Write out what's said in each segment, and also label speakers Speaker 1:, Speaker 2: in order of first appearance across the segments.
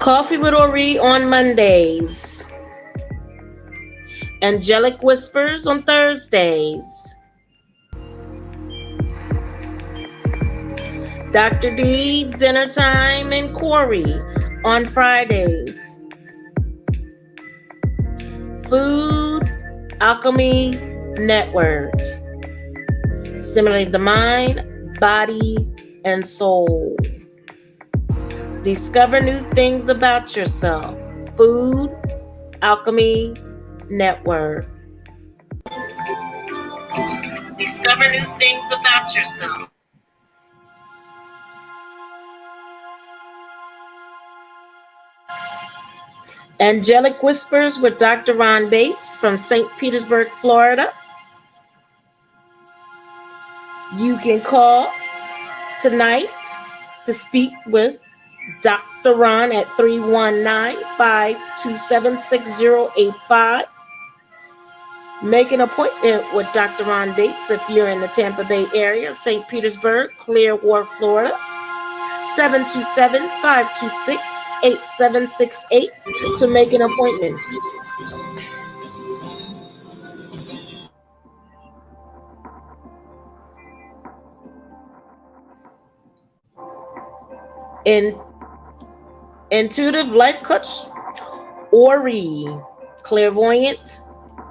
Speaker 1: Coffee with Ori on Mondays. Angelic Whispers on Thursdays. Dr. D, Dinner Time, and Corey on Fridays. Food Alchemy Network. Stimulate the mind, body, and soul. Discover new things about yourself. Food Alchemy Network. Discover new things about yourself. Angelic Whispers with Dr. Ron Bates from St. Petersburg, Florida. You can call tonight to speak with Dr. Ron at 319-527-6085. Make an appointment with Dr. Ron Bates if you're in the Tampa Bay area, St. Petersburg, Clearwater, Florida. 727-526-8768 to make an appointment. Intuitive life coach, Ori, clairvoyant,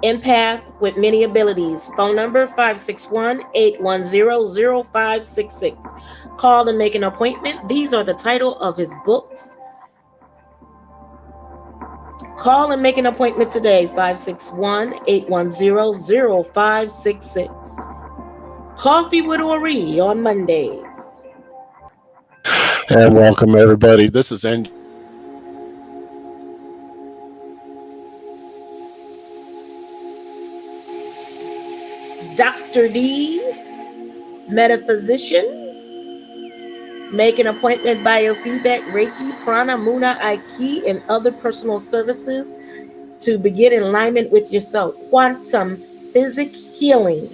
Speaker 1: empath with many abilities. Phone number 561-810-0566. Call to make an appointment. These are the title of his books. Call and make an appointment today, 561-810-0566. Coffee with Ori on Mondays.
Speaker 2: And welcome, everybody. This is
Speaker 1: Dr. D, metaphysician. Make an appointment, biofeedback, Reiki, Prana, Muna, Aiki, and other personal services to begin in alignment with yourself. Quantum physic healing,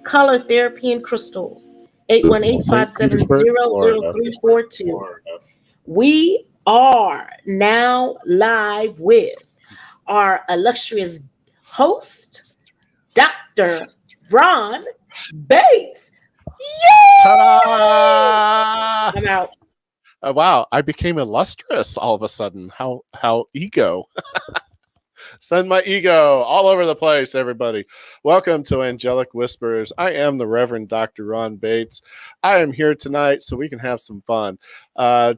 Speaker 1: color therapy and crystals. 818-570-0342. We are now live with our illustrious host, Dr. Ron Bates. Yay!
Speaker 2: Ta-da!
Speaker 1: I'm out.
Speaker 2: Wow, I became illustrious all of a sudden. How ego. Send my ego all over the place, everybody. Welcome to Angelic Whispers. I am the Reverend Dr. Ron Bates. I am here tonight so we can have some fun.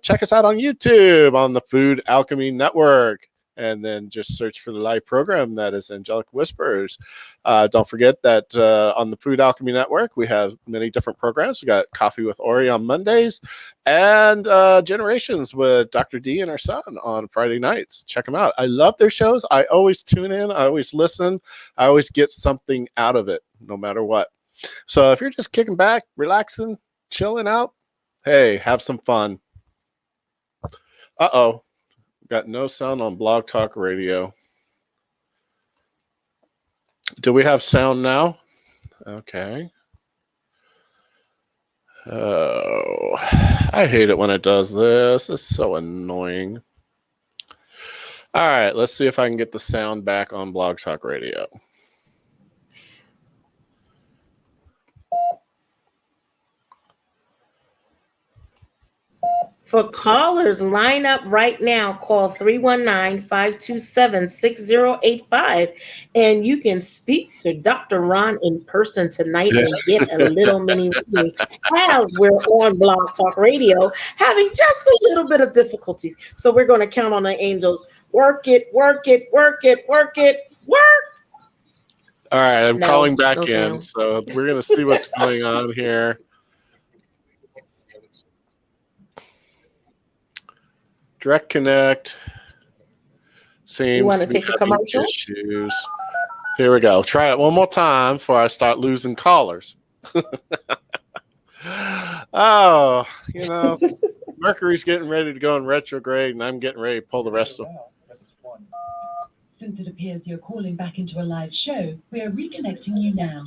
Speaker 2: Check us out on YouTube on the Food Alchemy Network. And then just search for the live program that is Angelic Whispers. Don't forget that on the Food Alchemy Network, we have many different programs. We got Coffee with Ori on Mondays and Generations with Dr. D and her son on Friday nights. Check them out. I love their shows. I always tune in. I always listen. I always get something out of it, no matter what. So if you're just kicking back, relaxing, chilling out, hey, have some fun. Uh-oh. Got no sound on Blog Talk Radio. Do we have sound now? Okay. Oh, I hate it when it does this. It's so annoying. All right, let's see if I can get the sound back on Blog Talk Radio.
Speaker 1: For callers, line up right now. Call 319-527-6085, and you can speak to Dr. Ron in person tonight and get a little mini reading as we're on Blog Talk Radio, having just a little bit of difficulties. So we're going to count on the angels. Work it, work it, work it, work it, work.
Speaker 2: All right, I'm calling back in, so we're going to see what's going on here. Direct Connect seems
Speaker 1: you want to take a commercial?
Speaker 2: Issues. Here we go. Try it one more time before I start losing callers. Oh, you know, Mercury's getting ready to go in retrograde, and I'm getting ready to pull the rest of them.
Speaker 3: Since it appears you're calling back into a live show, we are reconnecting you now.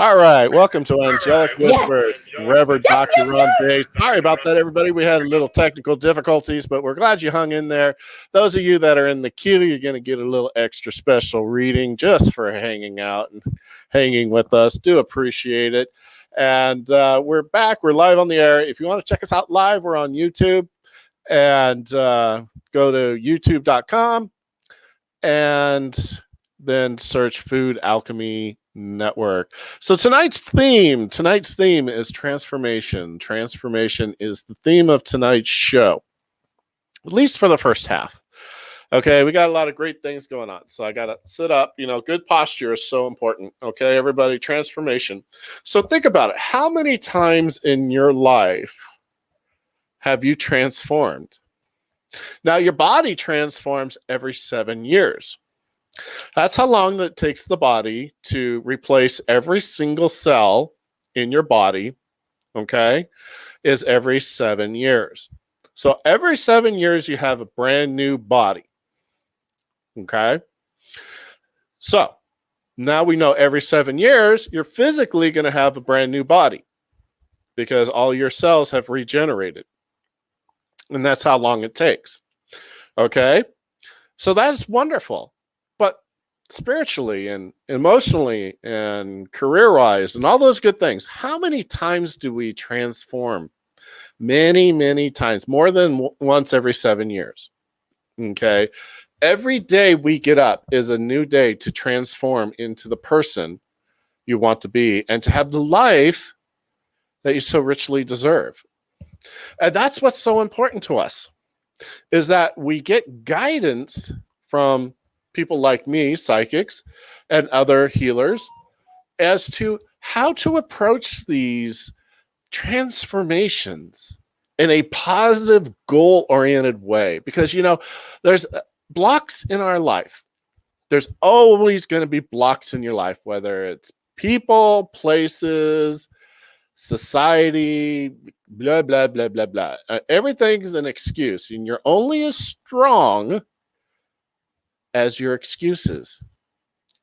Speaker 2: All right, welcome to Angelic Whispers,
Speaker 1: Yes.
Speaker 2: Reverend
Speaker 1: Yes,
Speaker 2: Dr.
Speaker 1: yes,
Speaker 2: Ron
Speaker 1: yes.
Speaker 2: Day. Sorry about that, everybody. We had a little technical difficulties, but we're glad you hung in there. Those of you that are in the queue, you're going to get a little extra special reading just for hanging out and hanging with us. Do appreciate it. And we're back. We're live on the air. If you want to check us out live, we're on YouTube. And go to youtube.com and then search Food Alchemy Network. So tonight's theme is transformation. Transformation is the theme of tonight's show, at least for the first half. Okay, we got a lot of great things going on. So I got to sit up. Good posture is so important. Okay, everybody, transformation. So think about it. How many times in your life have you transformed? Now, your body transforms every 7 years. That's how long it takes the body to replace every single cell in your body, okay, is every 7 years. So every 7 years, you have a brand new body, okay? So now we know every 7 years, you're physically going to have a brand new body because all your cells have regenerated. And that's how long it takes, okay? So that's wonderful. But spiritually and emotionally and career-wise and all those good things, how many times do we transform? Many, many times, more than once every 7 years. Okay. Every day we get up is a new day to transform into the person you want to be and to have the life that you so richly deserve. And that's what's so important to us, is that we get guidance from people like me, psychics, and other healers as to how to approach these transformations in a positive, goal-oriented way. Because, there's blocks in our life. There's always going to be blocks in your life, whether it's people, places, society, blah, blah, blah, blah, blah. Everything's an excuse, and you're only as strong as your excuses.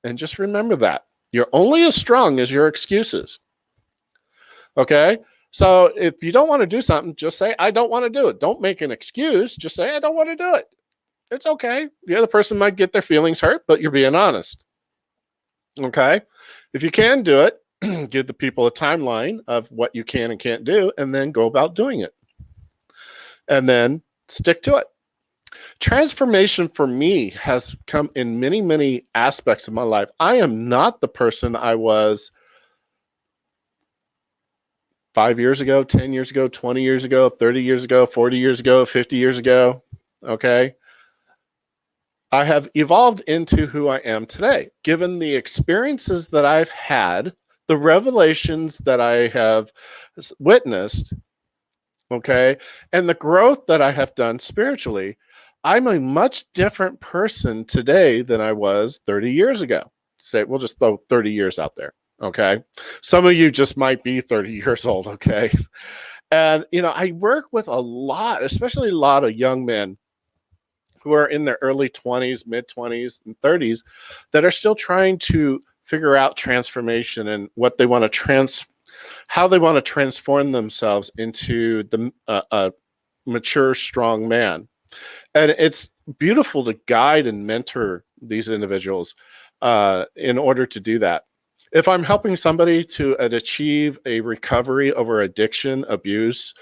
Speaker 2: And just remember that. You're only as strong as your excuses. Okay? So if you don't want to do something, just say, I don't want to do it. Don't make an excuse. Just say, I don't want to do it. It's okay. The other person might get their feelings hurt, but you're being honest. Okay? If you can do it, give the people a timeline of what you can and can't do, and then go about doing it. And then stick to it. Transformation for me has come in many, many aspects of my life. I am not the person I was 5 years ago, 10 years ago, 20 years ago, 30 years ago, 40 years ago, 50 years ago. Okay. I have evolved into who I am today, given the experiences that I've had, the revelations that I have witnessed, okay, and the growth that I have done spiritually. I'm a much different person today than I was 30 years ago. Say, we'll just throw 30 years out there, okay? Some of you just might be 30 years old, okay? And, I work with a lot, especially a lot of young men who are in their early 20s, mid 20s, and 30s that are still trying to figure out transformation and what they want to how they want to transform themselves into a mature, strong man. And it's beautiful to guide and mentor these individuals in order to do that. If I'm helping somebody to achieve a recovery over addiction, abuse,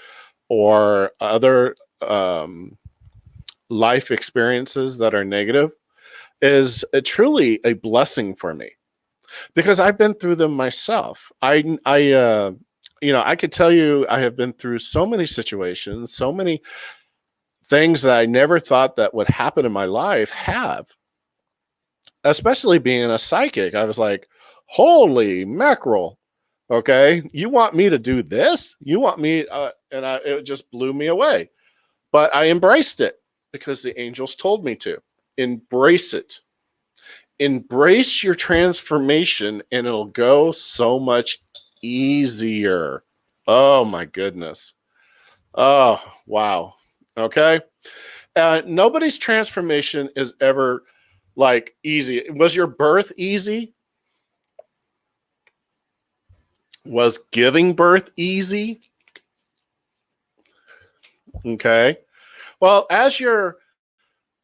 Speaker 2: or other life experiences that are negative, is truly a blessing for me, because I've been through them myself. I could tell you I have been through so many situations, so many things that I never thought that would happen in my life have. Especially being a psychic, I was like, holy mackerel. Okay, you want me to do this? You want me? It just blew me away. But I embraced it because the angels told me to. Embrace it. Embrace your transformation, and it'll go so much easier. Oh my goodness. Oh, wow. Okay. Nobody's transformation is ever like easy. Was your birth easy? Was giving birth easy? Okay. Well, as you're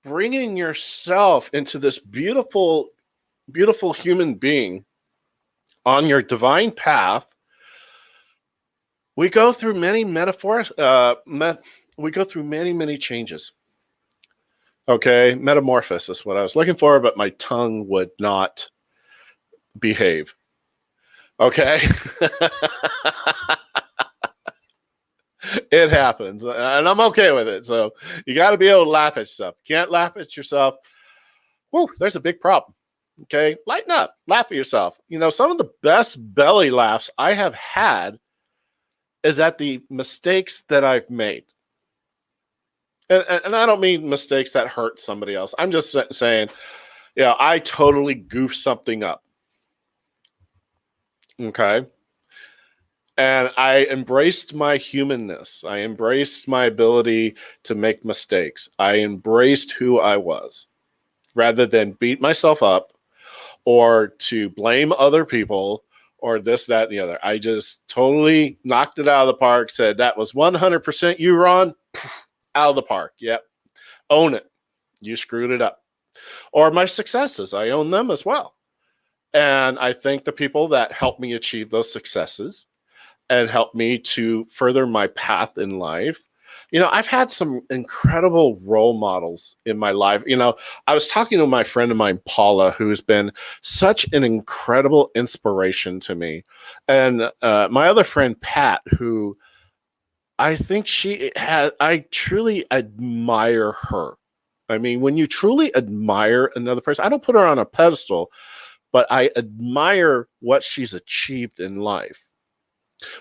Speaker 2: bringing yourself into this beautiful, beautiful human being on your divine path, we go through many metaphors. We go through many changes. Okay, metamorphosis is what I was looking for, but my tongue would not behave. Okay. It happens, and I'm okay with it. So you got to be able to laugh at yourself. Can't laugh at yourself. Whoo, there's a big problem. Okay, lighten up, laugh at yourself. You know, some of the best belly laughs I have had is at the mistakes that I've made. And I don't mean mistakes that hurt somebody else. I'm just saying, yeah, I totally goofed something up. Okay. And I embraced my humanness. I embraced my ability to make mistakes. I embraced who I was rather than beat myself up or to blame other people or this, that, and the other. I just totally knocked it out of the park, said that was 100% you, Ron. Out of the park. Yep. Own it. You screwed it up. Or my successes. I own them as well. And I thank the people that helped me achieve those successes and helped me to further my path in life. You know, I've had some incredible role models in my life. You know, I was talking to my friend of mine, Paula, who's been such an incredible inspiration to me. And my other friend, Pat, who I think I truly admire her. I mean, when you truly admire another person, I don't put her on a pedestal, but I admire what she's achieved in life,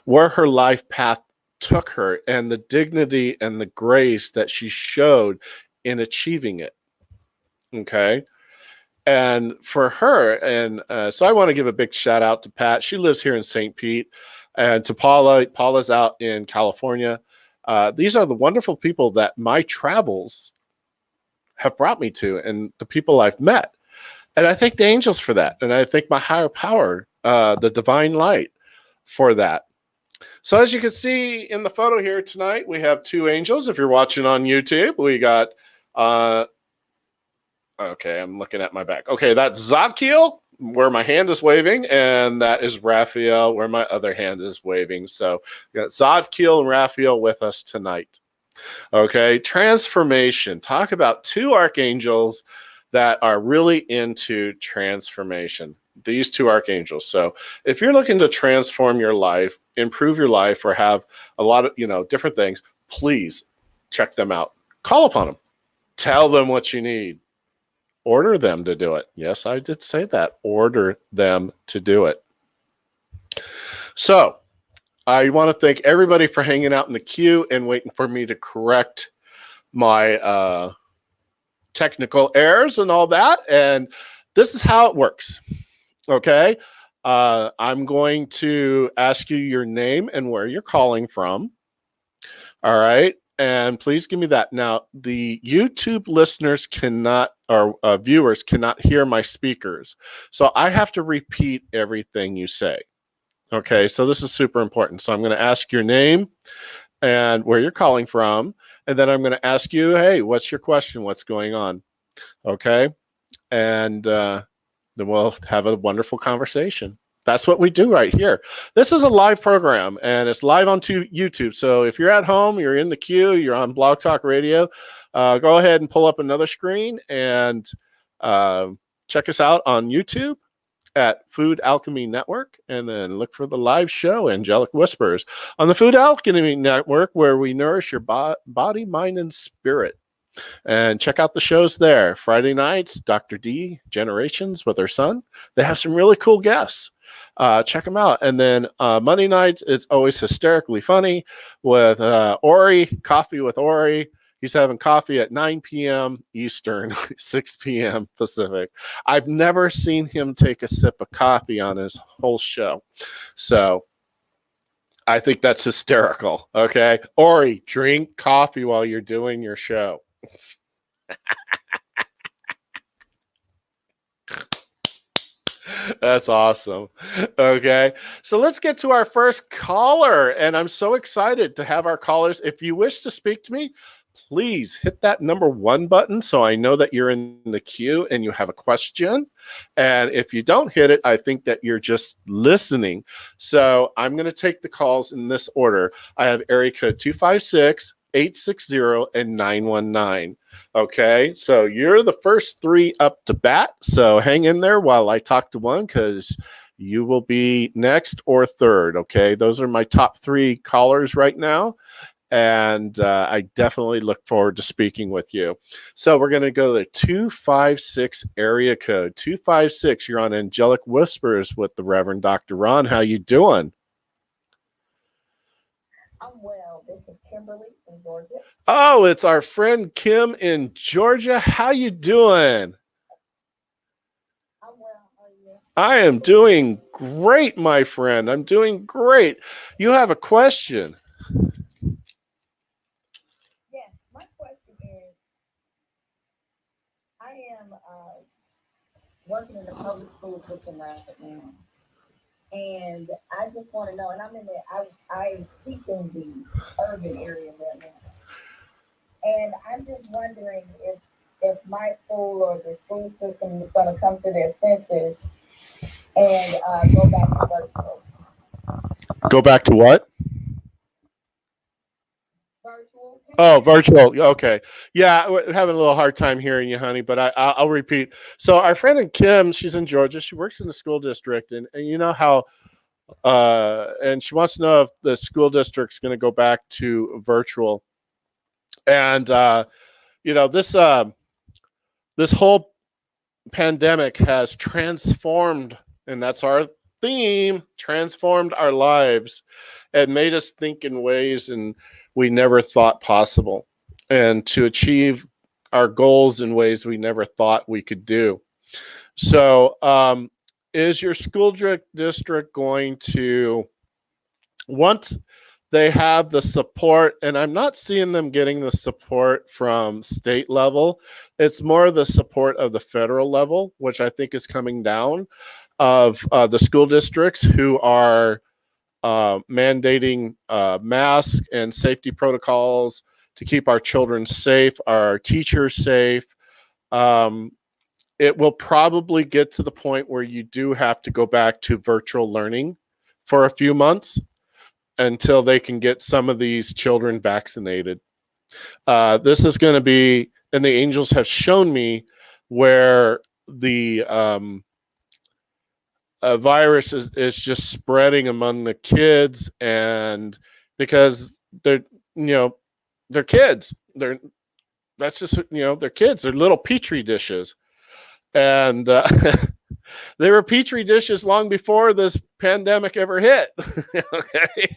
Speaker 2: where her life path took her, and the dignity and the grace that she showed in achieving it. Okay. And for her, and so I want to give a big shout out to Pat. She lives here in St. Pete, and to Paula. Paula's out in California. These are the wonderful people that my travels have brought me to, and the people I've met. And I thank the angels for that, and I thank my higher power, the divine light, for that. So as you can see in the photo here tonight, we have two angels. If you're watching on YouTube, we got okay, I'm looking at my back. Okay, that's Zadkiel, where my hand is waving, and that is Raphael, where my other hand is waving. So we got Zadkiel and Raphael with us tonight. Okay, transformation. Talk about two archangels that are really into transformation. These two archangels. So if you're looking to transform your life, improve your life, or have a lot of, different things, please check them out. Call upon them. Tell them what you need. Order them to do it. Yes, I did say that. Order them to do it. So I want to thank everybody for hanging out in the queue and waiting for me to correct my technical errors and all that. And this is how it works. Okay. I'm going to ask you your name and where you're calling from. All right. And please give me that. Now, the YouTube listeners cannot, or viewers cannot hear my speakers. So I have to repeat everything you say. Okay. So this is super important. So I'm going to ask your name and where you're calling from. And then I'm going to ask you, hey, what's your question? What's going on? Okay. And then we'll have a wonderful conversation. That's what we do right here. This is a live program, and it's live on YouTube. So if you're at home, you're in the queue, you're on Blog Talk Radio, go ahead and pull up another screen and check us out on YouTube at Food Alchemy Network, and then look for the live show, Angelic Whispers, on the Food Alchemy Network, where we nourish your body, mind, and spirit. And check out the shows there. Friday nights, Dr. D, Generations with her son. They have some really cool guests. Check them out. And then Monday nights, it's always hysterically funny with Ori, Coffee with Ori. He's having coffee at 9 p.m. Eastern, 6 p.m. Pacific. I've never seen him take a sip of coffee on his whole show. So I think that's hysterical. Okay. Ori, drink coffee while you're doing your show. That's awesome. Okay. So let's get to our first caller. And I'm so excited to have our callers. If you wish to speak to me, please hit that number 1 button so I know that you're in the queue and you have a question. And if you don't hit it, I think that you're just listening. So I'm going to take the calls in this order. I have area code 256, 860, and 919. Okay, so you're the first 3 up to bat. So hang in there while I talk to one, because you will be next or third. Okay, those are my top 3 callers right now. And I definitely look forward to speaking with you. So we're going to go to 256 area code. 256, you're on Angelic Whispers with the Reverend Dr. Ron. How you doing?
Speaker 3: I'm well. This is Kimberly from Georgia.
Speaker 2: Oh, it's our friend Kim in Georgia. How you doing?
Speaker 3: I'm well. How are you?
Speaker 2: I am doing great, my friend. I'm doing great. You have a question.
Speaker 3: Yes. My question is, I am working in the public school system right now, and I just want to know. And I'm in the I teach in the urban area right now, and I'm just wondering if my school or the school system is going to come to their senses and go back to virtual.
Speaker 2: Go back to what?
Speaker 3: Virtual. Can you
Speaker 2: Oh,
Speaker 3: hear me?
Speaker 2: virtual. Okay. Yeah, we're having a little hard time hearing you, honey, but I'll repeat. So our friend in Kim, she's in Georgia. She works in the school district, and you know how, and she wants to know if the school district's going to go back to virtual. And you know, this whole pandemic has transformed, and that's our theme, transformed our lives and made us think in ways and we never thought possible, and to achieve our goals in ways we never thought we could do. So is your school district going to, once they have the support, and I'm not seeing them getting the support from state level, it's more the support of the federal level, which I think is coming down, of the school districts who are mandating masks and safety protocols to keep our children safe, our teachers safe. Um, it will probably get to the point where you do have to go back to virtual learning for a few months until they can get some of these children vaccinated. This is going to be, and the angels have shown me where the virus is just spreading among the kids, and because they're, you know, they're kids. They're, that's just, you know, they're kids. They're little petri dishes, and they were petri dishes long before this pandemic ever hit. Okay,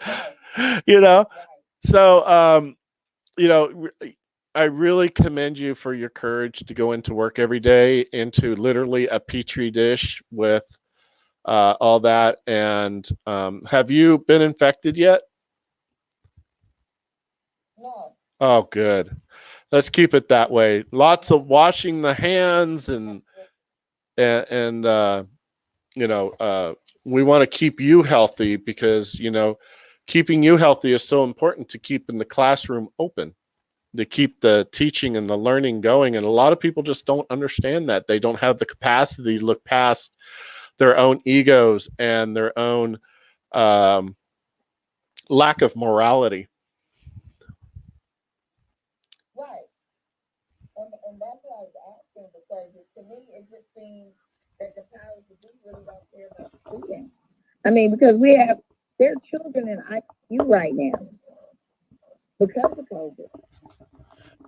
Speaker 3: Right.
Speaker 2: you know,
Speaker 3: Right.
Speaker 2: so you know, I really commend you for your courage to go into work every day into literally a petri dish with all that. And have you been infected yet?
Speaker 3: No.
Speaker 2: Oh, good. Let's keep it that way. Lots of washing the hands, and you know, we want to keep you healthy, because you know, keeping you healthy is so important to keeping the classroom open, to keep the teaching and the learning going. And a lot of people just don't understand that. They don't have the capacity to look past their own egos and their own um, lack of morality.
Speaker 3: Right. And that's what I was asking because to me it just seems that the powers that be really don't care about the students. I mean, because we have there are children in ICU right now because of COVID.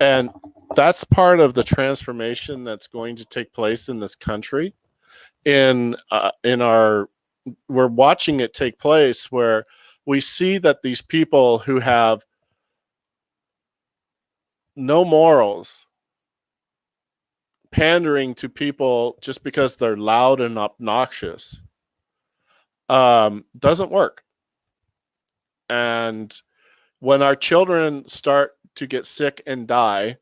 Speaker 2: And that's part of the transformation that's going to take place in this country. In our, we're watching it take place, where we see that these people who have no morals, pandering to people just because they're loud and obnoxious, doesn't work. And when our children start to get sick and die,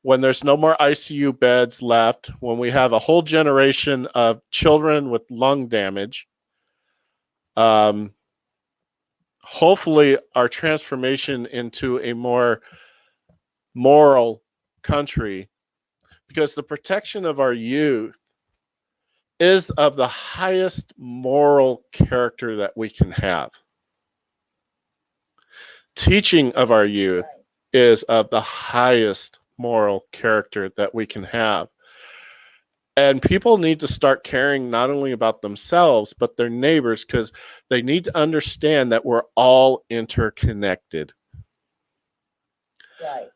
Speaker 2: when there's no more ICU beds left, when we have a whole generation of children with lung damage, hopefully our transformation into a more moral country, because the protection of our youth is of the highest moral character that we can have. Teaching of our youth is of the highest moral character that we can have. And people need to start caring not only about themselves, but their neighbors, because they need to understand that we're all interconnected.
Speaker 3: Right.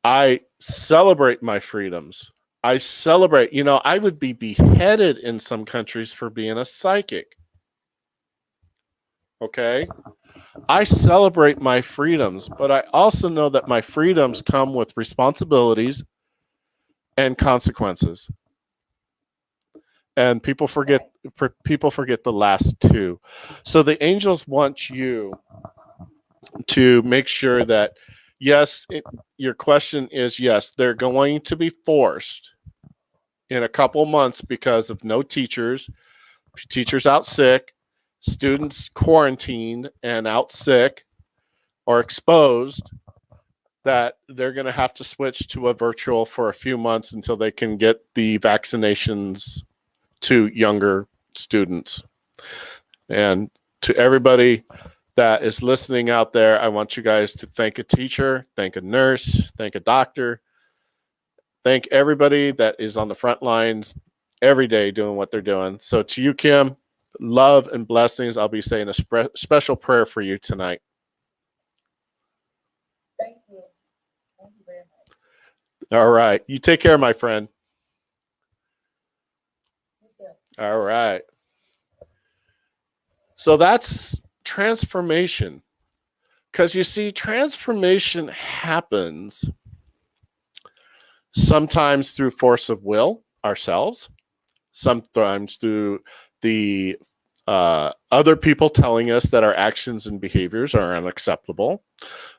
Speaker 2: I celebrate my freedoms. I celebrate, I would be beheaded in some countries for being a psychic. Okay? I celebrate my freedoms, but I also know that my freedoms come with responsibilities and consequences. And people forget the last two. So the angels want you to make sure that, yes, your question is yes, they're going to be forced in a couple months because of no teachers out sick, students quarantined and out sick or exposed, that they're going to have to switch to a virtual for a few months until they can get the vaccinations to younger students. And to everybody that is listening out there, I want you guys to thank a teacher, thank a nurse, thank a doctor, thank everybody that is on the front lines every day doing what they're doing. So to you, Kim, love and blessings. I'll be saying a special prayer for you tonight.
Speaker 3: Thank you. Thank you very much.
Speaker 2: All right. You take care, my friend. All right. So that's transformation. Because you see, transformation happens sometimes through force of will, ourselves, sometimes through the other people telling us that our actions and behaviors are unacceptable.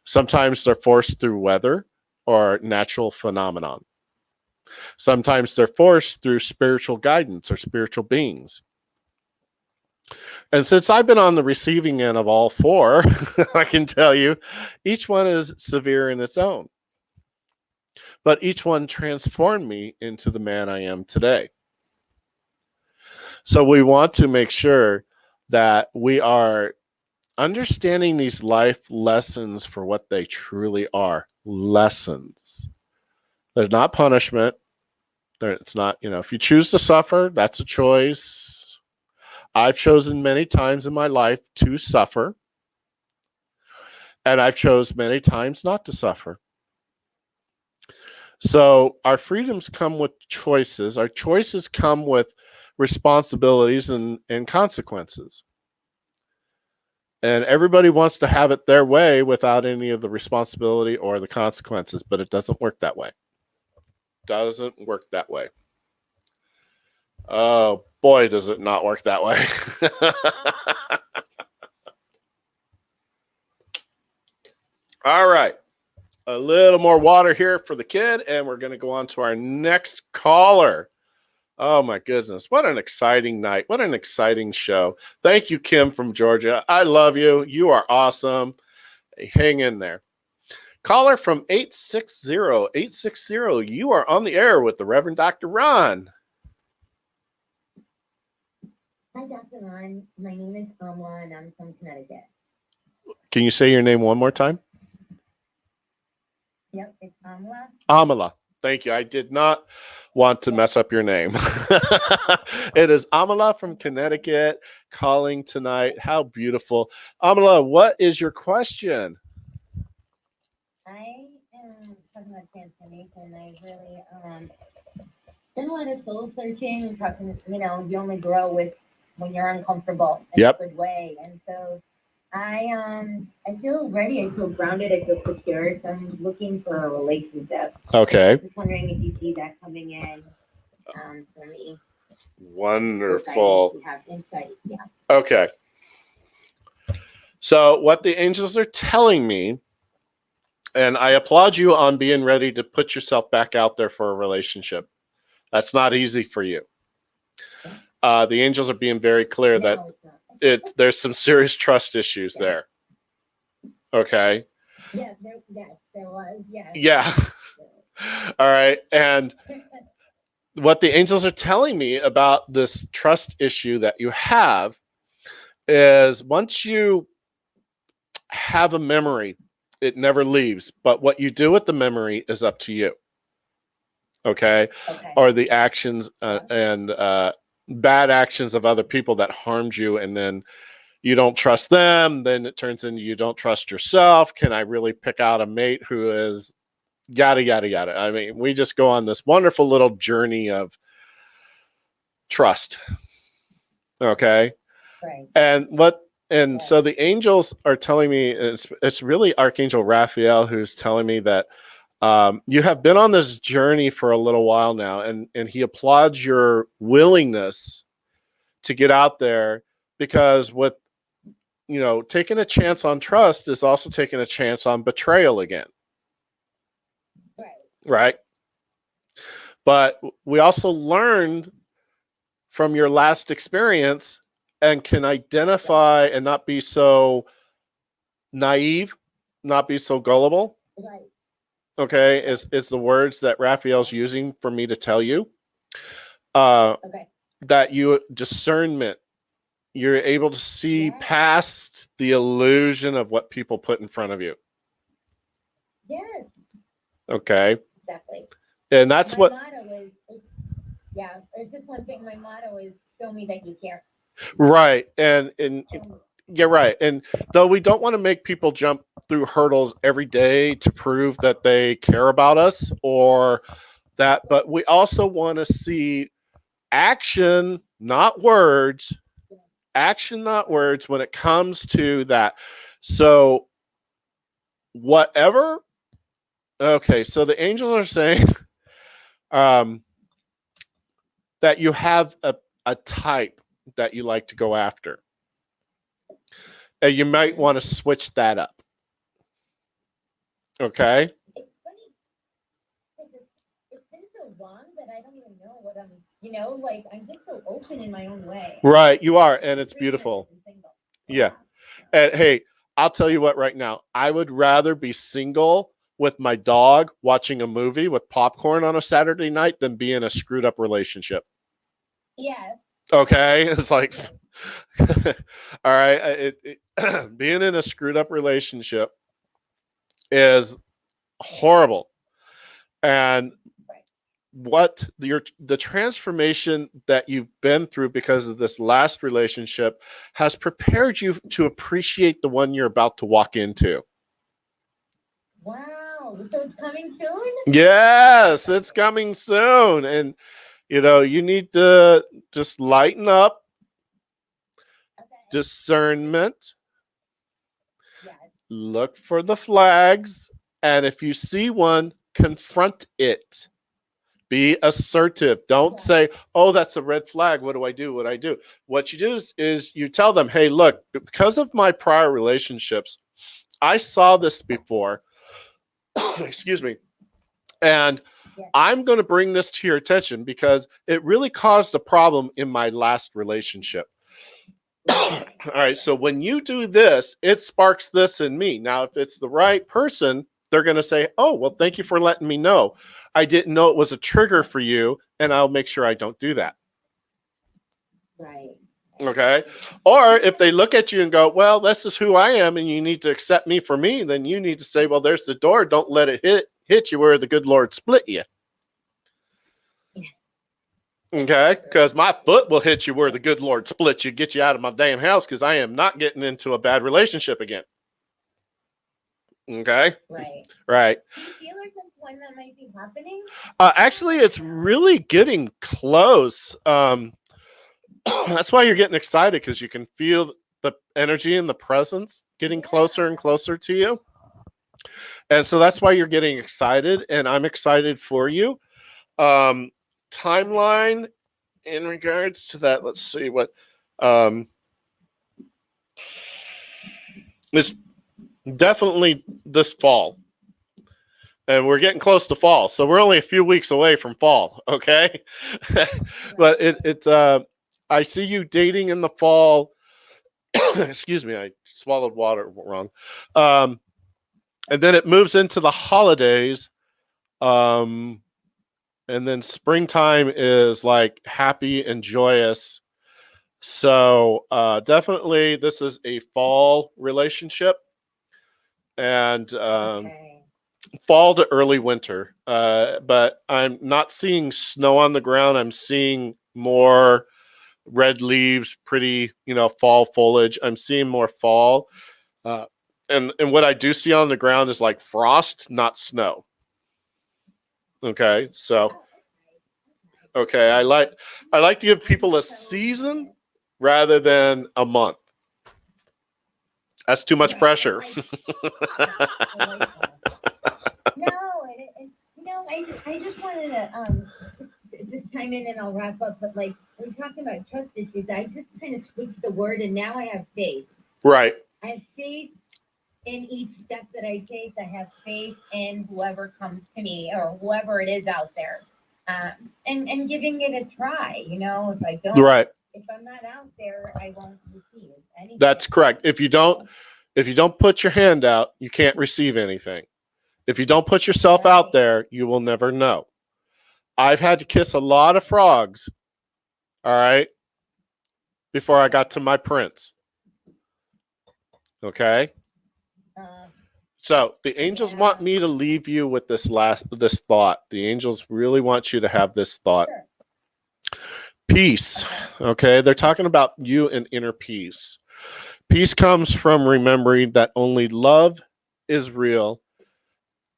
Speaker 2: Sometimes they're forced through weather or natural phenomenon. Sometimes they're forced through spiritual guidance or spiritual beings. And since I've been on the receiving end of all four, I can tell you, each one is severe in its own. But each one transformed me into the man I am today. So we want to make sure that we are understanding these life lessons for what they truly are. Lessons. They're not punishment. It's not, if you choose to suffer, that's a choice. I've chosen many times in my life to suffer. And I've chosen many times not to suffer. So our freedoms come with choices. Our choices come with responsibilities and consequences. And everybody wants to have it their way without any of the responsibility or the consequences, but it doesn't work that way. Doesn't work that way. Oh boy, does it not work that way. All right. A little more water here for the kid, and we're going to go on to our next caller. Oh, my goodness. What an exciting night. What an exciting show. Thank you, Kim from Georgia. I love you. You are awesome. Hey, hang in there. Caller from 860. 860, you are on the air with the Reverend Dr. Ron.
Speaker 3: Hi, Dr. Ron. My name is Amla, and I'm from Connecticut.
Speaker 2: Can you say your name one more time?
Speaker 3: Yep, it's Amla.
Speaker 2: Amala. Thank you. I did not want to mess up your name. It is Amala from Connecticut calling tonight. How beautiful. Amala, what is your question?
Speaker 3: I am talking about transformation. I really been a lot of soul searching, talking, you only grow with when you're uncomfortable in a good way. And so I feel ready, I feel grounded, I feel secure. So I'm looking for a relationship.
Speaker 2: Okay.
Speaker 3: I'm just wondering if you see that coming in for me.
Speaker 2: Wonderful.
Speaker 3: You have insight, yeah.
Speaker 2: Okay. So what the angels are telling me And I applaud you on being ready to put yourself back out there for a relationship. That's not easy for you. The angels are being very clear that there's some serious trust issues there. Okay.
Speaker 3: Yes, there was. Yes.
Speaker 2: Yeah. All right. And what the angels are telling me about this trust issue that you have is once you have a memory, it never leaves. But what you do with the memory is up to you. Okay. Or the actions and bad actions of other people that harmed you, and then you don't trust them. Then it turns into you don't trust yourself. Can I really pick out a mate who is yada, yada, yada? I mean, we just go on this wonderful little journey of trust. Okay.
Speaker 3: Right.
Speaker 2: And so the angels are telling me, it's really Archangel Raphael who's telling me that you have been on this journey for a little while now, and he applauds your willingness to get out there, because with, taking a chance on trust is also taking a chance on betrayal again. Right. But we also learned from your last experience and can identify and not be so naive, not be so gullible.
Speaker 3: Right.
Speaker 2: Okay, is the words that Raphael's using for me to tell you. That you discernment, you're able to see past the illusion of what people put in front of you.
Speaker 3: Yes.
Speaker 2: Okay.
Speaker 3: Exactly.
Speaker 2: And that's
Speaker 3: my motto is, it's just one thing. My motto is, show me that you care.
Speaker 2: Right. And yeah, right. And though we don't want to make people jump through hurdles every day to prove that they care about us or that, but we also want to see action, not words. Action, not words, when it comes to that. So whatever. Okay. So the angels are saying that you have a type that you like to go after. And you might want to switch that up. Okay.
Speaker 3: It's funny. It's been so long that I don't even know what I'm, I'm just so open in my own way.
Speaker 2: Right. You are. And it's beautiful. Yeah. And hey, I'll tell you what right now. I would rather be single with my dog watching a movie with popcorn on a Saturday night than be in a screwed up relationship.
Speaker 3: Yes.
Speaker 2: Okay. It's like, all right. Being in a screwed up relationship is horrible. And what the transformation that you've been through because of this last relationship has prepared you to appreciate the one you're about to walk into.
Speaker 3: Wow. So it's coming soon?
Speaker 2: Yes, it's coming soon. And, you need to just lighten up. Discernment.
Speaker 3: Yes.
Speaker 2: Look for the flags. And if you see one, confront it. Be assertive. Don't say, oh, that's a red flag. What do I do? What you do is you tell them, hey, look, because of my prior relationships, I saw this before. Excuse me. And I'm going to bring this to your attention because it really caused a problem in my last relationship. All right. So when you do this, it sparks this in me. Now, if it's the right person, they're going to say, oh, well, thank you for letting me know. I didn't know it was a trigger for you, and I'll make sure I don't do that.
Speaker 3: Right.
Speaker 2: Okay. Or if they look at you and go, well, this is who I am, and you need to accept me for me, then you need to say, well, there's the door. Don't let it hit you where the good Lord split you. Okay, because my foot will hit you where the good Lord split you, get you out of my damn house, because I am not getting into a bad relationship again. Okay. Right.
Speaker 3: Do you feel like when that might be happening?
Speaker 2: Actually, it's really getting close. That's why you're getting excited, because you can feel the energy and the presence getting closer and closer to you. And so that's why you're getting excited, and I'm excited for you. Timeline in regards to that, let's see what it's definitely this fall. and we're getting close to fall, so we're only a few weeks away from fall. Okay, but I see you dating in the fall. Excuse me, I swallowed water wrong. And then it moves into the holidays. And then springtime is like happy and joyous. So definitely this is a fall relationship, and fall to early winter. But I'm not seeing snow on the ground. I'm seeing more red leaves, pretty, fall foliage. I'm seeing more fall. And what I do see on the ground is like frost, not snow. Okay, so okay, I like to give people a season rather than a month. That's too much pressure.
Speaker 3: I just wanted to just chime in and I'll wrap up. But like we're talking about trust issues, I just kind of switched the word and now I have faith.
Speaker 2: Right.
Speaker 3: I have faith in each step that I take. I have faith in whoever comes to me or whoever it is out there, and giving it a try. If I don't,
Speaker 2: right.
Speaker 3: If I'm not out there, I won't receive anything.
Speaker 2: That's correct. If you don't put your hand out, you can't receive anything. If you don't put yourself out there, you will never know. I've had to kiss a lot of frogs, all right, before I got to my prince. Okay? So the angels want me to leave you with this thought. The angels really want you to have this thought. Sure. Peace. Okay? They're talking about you and inner peace. Peace comes from remembering that only love is real,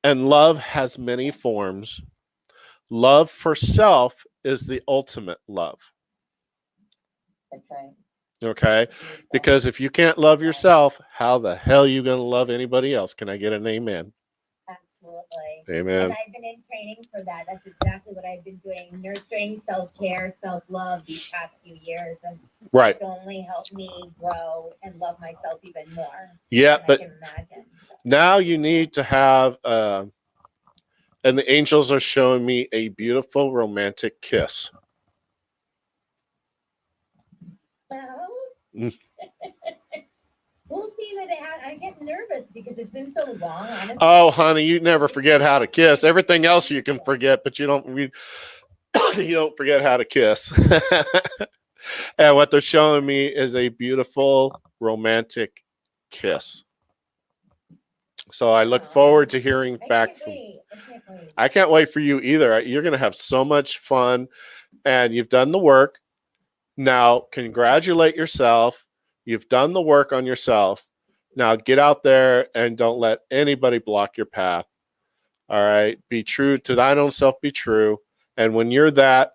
Speaker 2: and love has many forms. Love for self is the ultimate love. Okay? Because if you can't love yourself, how the hell are you going to love anybody else? Can I get an amen?
Speaker 3: Absolutely.
Speaker 2: Amen.
Speaker 3: And I've been in training for that. That's exactly what I've been doing. Nurturing self-care, self-love these past few years. And
Speaker 2: right.
Speaker 3: It's only helped me grow and love myself even more.
Speaker 2: Yeah, but now you need to have, and the angels are showing me a beautiful romantic kiss.
Speaker 3: Well, we'll see that I get nervous because it's been so long. Honestly.
Speaker 2: Oh, honey, you never forget how to kiss. Everything else you can forget, but you don't forget how to kiss. And what they're showing me is a beautiful romantic kiss. So I look forward to hearing back from you. I can't wait for you either. You're going to have so much fun, and you've done the work. Now, congratulate yourself. You've done the work on yourself. Now, get out there and don't let anybody block your path. All right? Be true to thine own self, be true. And when you're that,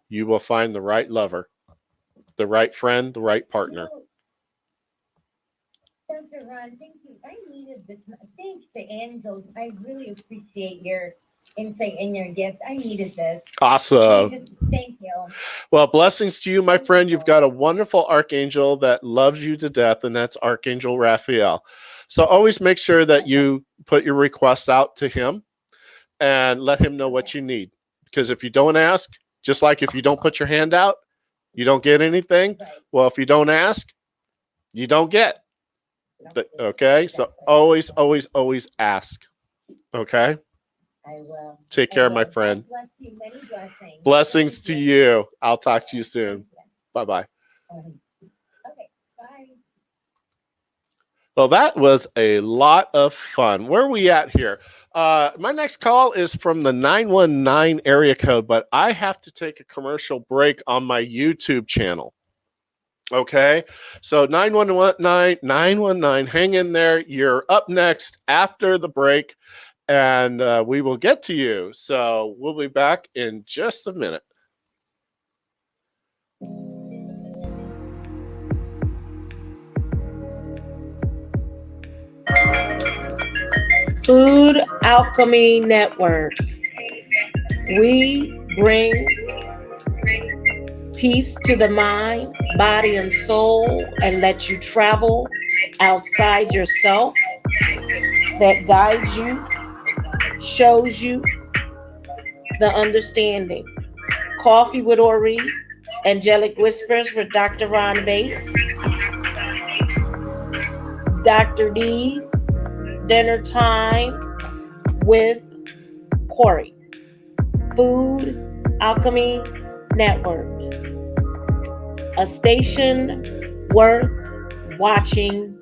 Speaker 2: you will find the right lover, the right friend, the right partner.
Speaker 3: Dr. Ron, thank you. I needed this. Thanks to angels. I really appreciate your insight and your gift. I needed this.
Speaker 2: Awesome.
Speaker 3: Thank you.
Speaker 2: Well, blessings to you, my friend. You've got a wonderful archangel that loves you to death, and that's Archangel Raphael. So always make sure that you put your requests out to him and let him know what you need. Because if you don't ask, just like if you don't put your hand out, you don't get anything. Right. Well, if you don't ask, you don't get. Okay? So always, always, always ask. Okay?
Speaker 3: I will.
Speaker 2: Take care, my friend.
Speaker 3: Bless you. Many blessings.
Speaker 2: Blessings to you. I'll talk to you soon. Bye-bye.
Speaker 3: Okay, bye.
Speaker 2: Well, that was a lot of fun. Where are we at here? My next call is from the 919 area code, but I have to take a commercial break on my YouTube channel. Okay, so 919, hang in there. You're up next after the break, and we will get to you. So we'll be back in just a minute.
Speaker 1: Food Alchemy Network. We bring peace to the mind, body, and soul, and let you travel outside yourself that guides you shows you the understanding. Coffee with Ori, Angelic Whispers for Dr. Ron Bates, Dr. D, Dinner Time with Corey, Food Alchemy Network, a station worth watching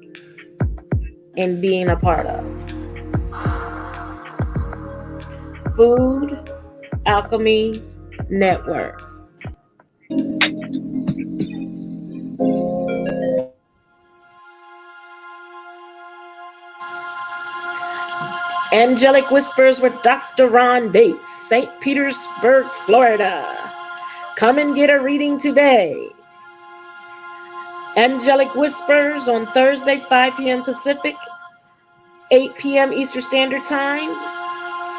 Speaker 1: and being a part of. Food Alchemy Network. Angelic Whispers with Dr. Ron Bates, St. Petersburg, Florida. Come and get a reading today. Angelic Whispers on Thursday, 5 p.m. Pacific, 8 p.m. Eastern Standard Time,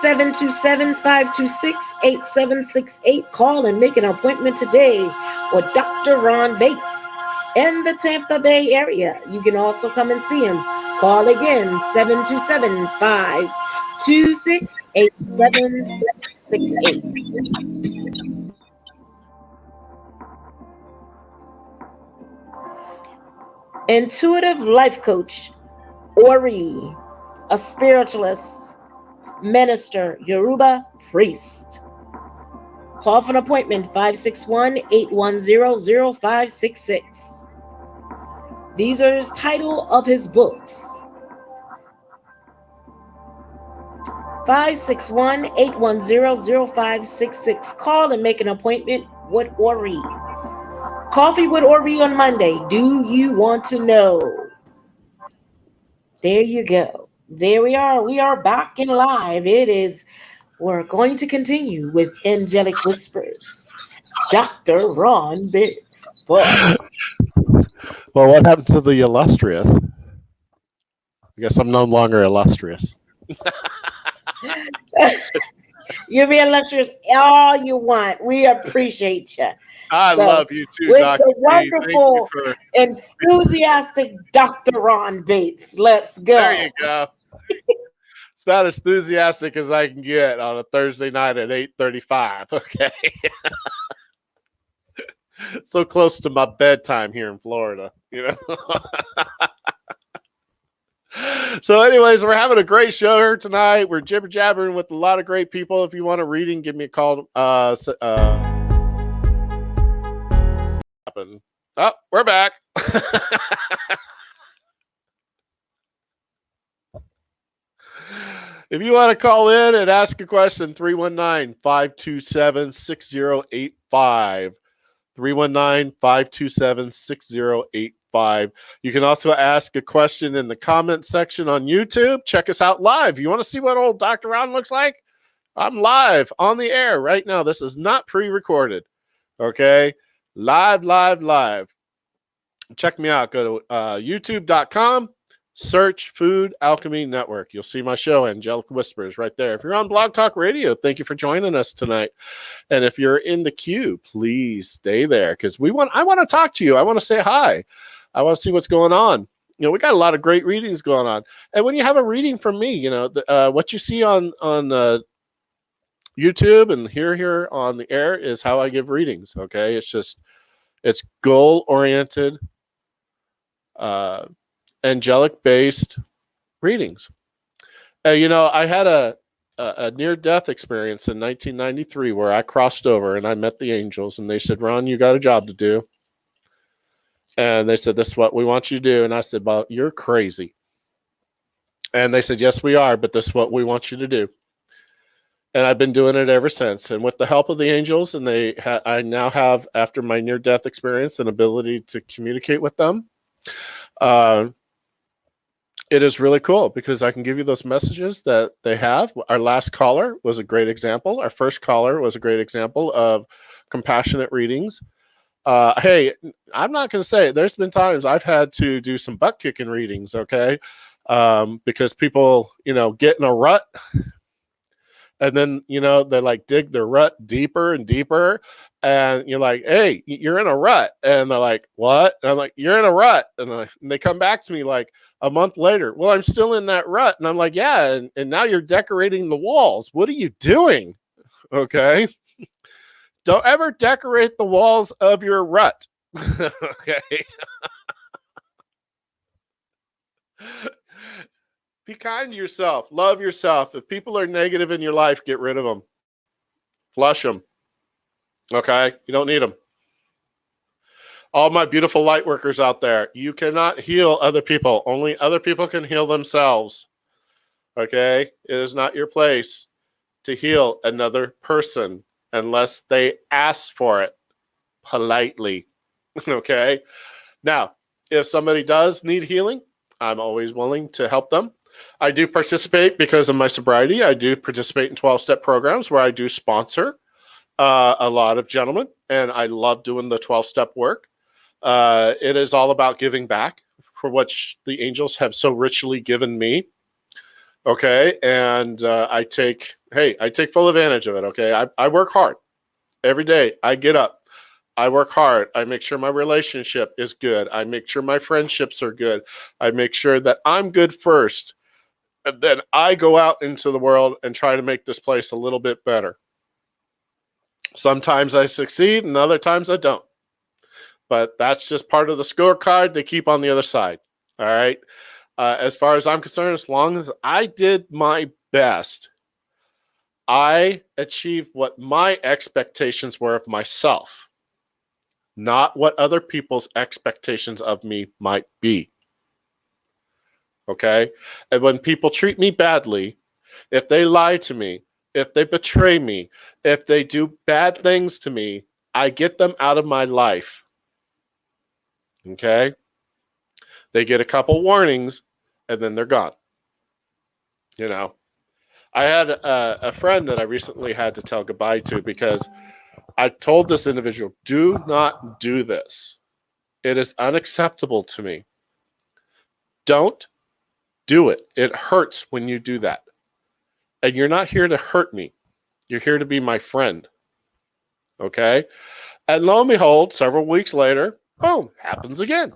Speaker 1: 727-526-8768. Call and make an appointment today with Dr. Ron Bates in the Tampa Bay area. You can also come and see him. Call again, 727-526-8768. Intuitive life coach, Ori, a spiritualist, minister, Yoruba priest. Call for an appointment, 561-810-0566. These are his title of his books. 561-810-0566. Call and make an appointment with Ori. Coffee with Ori on Monday. Do you want to know? There you go. There we are. We are back in live. We're going to continue with Angelic Whispers. Dr. Ron Bates.
Speaker 2: Well, what happened to the illustrious? I guess I'm no longer illustrious.
Speaker 1: You be illustrious all you want. We appreciate you.
Speaker 2: I love you too,
Speaker 1: with
Speaker 2: Dr.
Speaker 1: the wonderful, enthusiastic Dr. Ron Bates. Let's go.
Speaker 2: There you go. It's about as enthusiastic as I can get on a Thursday night at 8:35. Okay. So close to my bedtime here in Florida, you know. So anyways, we're having a great show here tonight. We're jibber jabbering with a lot of great people. If you want a reading, give me a call. Oh, we're back. If you want to call in and ask a question, 319-527-6085. 319-527-6085. You can also ask a question in the comment section on YouTube. Check us out live. You want to see what old Dr. Ron looks like? I'm live on the air right now. This is not pre-recorded. Okay? Live. Check me out. Go to youtube.com. Search Food Alchemy Network. You'll see my show, Angelic Whispers, right there. If you're on Blog Talk Radio, thank you for joining us tonight. And if you're in the queue, please stay there because I want to talk to you. I want to say hi. I want to see what's going on. You know, we got a lot of great readings going on. And when you have a reading from me, you know, what you see on YouTube and here on the air is how I give readings. Okay, it's goal-oriented. Angelic-based readings. You know, I had a near-death experience in 1993 where I crossed over and I met the angels, and they said, "Ron, you got a job to do." And they said, "This is what we want you to do." And I said, "Well, you're crazy." And they said, "Yes, we are, but this is what we want you to do." And I've been doing it ever since. And with the help of the angels, and I now have, after my near-death experience, an ability to communicate with them. It is really cool because I can give you those messages that they have. Our last caller was a great example. Our first caller was a great example of compassionate readings. Hey, I'm not going to say it. There's been times I've had to do some butt kicking readings, okay? Because people, you know, get in a rut And then, they like dig their rut deeper and deeper. And you're like, hey, you're in a rut. And they're like, what? And I'm like, you're in a rut. And they come back to me like a month later. Well, I'm still in that rut. And I'm like, yeah. And now you're decorating the walls. What are you doing? Okay. Don't ever decorate the walls of your rut. Okay. Be kind to yourself. Love yourself. If people are negative in your life, get rid of them. Flush them. Okay? You don't need them. All my beautiful light workers out there, you cannot heal other people. Only other people can heal themselves. Okay? It is not your place to heal another person unless they ask for it politely. Okay? Now, if somebody does need healing, I'm always willing to help them. I do participate because of my sobriety. I do participate in 12-step programs where I do sponsor a lot of gentlemen, and I love doing the 12-step work. It is all about giving back for what the angels have so richly given me. Okay, and I take full advantage of it. Okay, I work hard every day. I get up. I work hard. I make sure my relationship is good. I make sure my friendships are good. I make sure that I'm good first. And then I go out into the world and try to make this place a little bit better. Sometimes I succeed and other times I don't. But that's just part of the scorecard they keep on the other side. All right. As far as I'm concerned, as long as I did my best, I achieved what my expectations were of myself, not what other people's expectations of me might be. Okay? And when people treat me badly, if they lie to me, if they betray me, if they do bad things to me, I get them out of my life. Okay? They get a couple warnings and then they're gone. I had a friend that I recently had to tell goodbye to because I told this individual, do not do this. It is unacceptable to me. Don't do it. It hurts when you do that. And you're not here to hurt me. You're here to be my friend. Okay? And lo and behold, several weeks later, boom, happens again.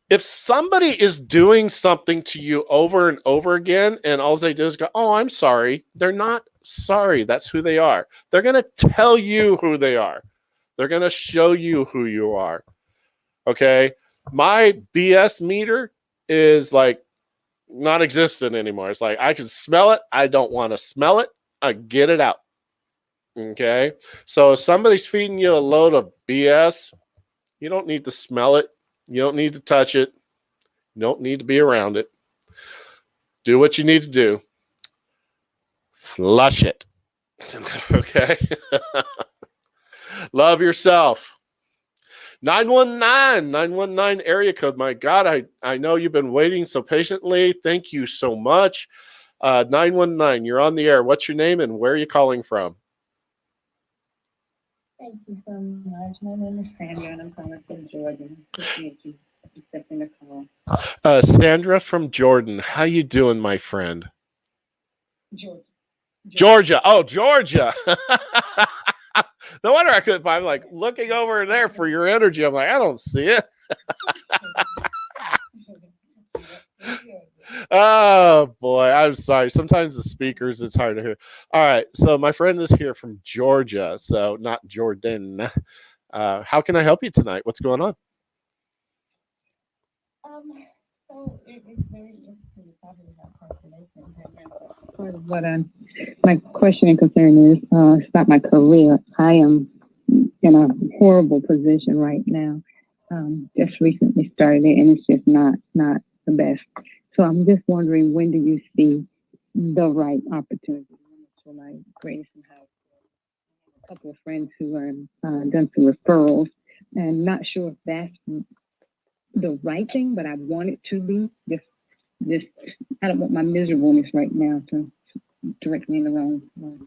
Speaker 2: If somebody is doing something to you over and over again, and all they do is go, oh, I'm sorry, they're not sorry. That's who they are. They're going to tell you who they are. They're going to show you who you are. Okay? My BS meter is like non-existent anymore. It's like I can smell it. I don't want to smell it. I get it out. Okay? So if somebody's feeding you a load of BS, you don't need to smell it. You don't need to touch it. You don't need to be around it. Do what you need to do. Flush it. Okay? Love yourself. 919 area code. My God, I know you've been waiting so patiently. Thank you so much. 919, you're on the air. What's your name and where are you calling from?
Speaker 3: Thank you so much. My name is Sandra, and I'm calling from Jordan. Appreciate you accepting the call.
Speaker 2: Sandra from Jordan. How you doing, my friend?
Speaker 3: Georgia.
Speaker 2: Oh, Georgia. No wonder I couldn't find. I'm like looking over there for your energy. I'm like, I don't see it. Oh boy, I'm sorry. Sometimes the speakers, it's hard to hear. All right, so my friend is here from Georgia, so not Jordan. How can I help you tonight? What's going on?
Speaker 3: So it's very interesting talking about constellation right now. Part of what my question and concern is about my career. I am in a horrible position right now. Just recently started it, and it's just not the best. So I'm just wondering, when do you see the right opportunity? So like Grace and have a couple of friends who are done some referrals, and not sure if that's the right thing, but I want it to be. Just I don't want my miserableness right now to direct me in the wrong way.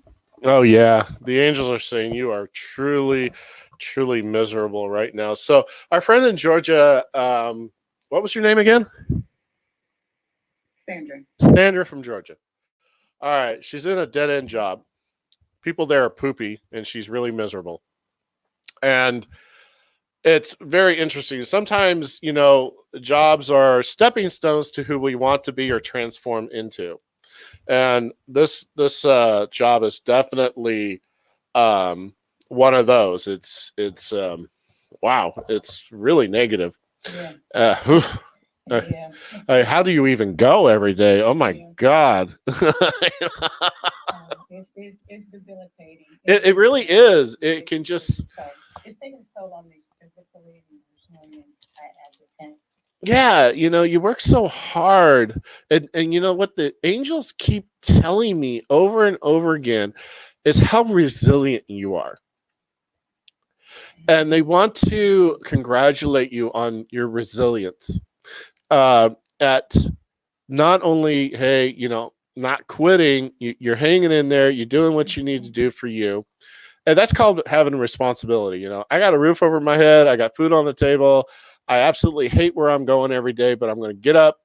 Speaker 2: Oh yeah, the angels are saying you are truly miserable right now. So our friend in Georgia, what was your name again?
Speaker 3: Sandra.
Speaker 2: Sandra from Georgia. All right, she's in a dead end job. People there are poopy, and she's really miserable. And it's very interesting. Sometimes, jobs are stepping stones to who we want to be or transform into. And this job is definitely um, one of those. It's wow, it's really negative.
Speaker 3: Yeah.
Speaker 2: Whew.
Speaker 3: Yeah.
Speaker 2: How do you even go every day? Oh my
Speaker 3: Yeah.
Speaker 2: God.
Speaker 3: It's debilitating.
Speaker 2: It really is. It can just,
Speaker 3: It's taking a toll on me physically and emotionally, and I just can't.
Speaker 2: yeah, you work so hard. And you know what the angels keep telling me over and over again is how resilient you are. And they want to congratulate you on your resilience. At not only, hey, not quitting, you're hanging in there, you're doing what you need to do for you. And that's called having a responsibility. I got a roof over my head, I got food on the table. I absolutely hate where I'm going every day, but I'm going to get up,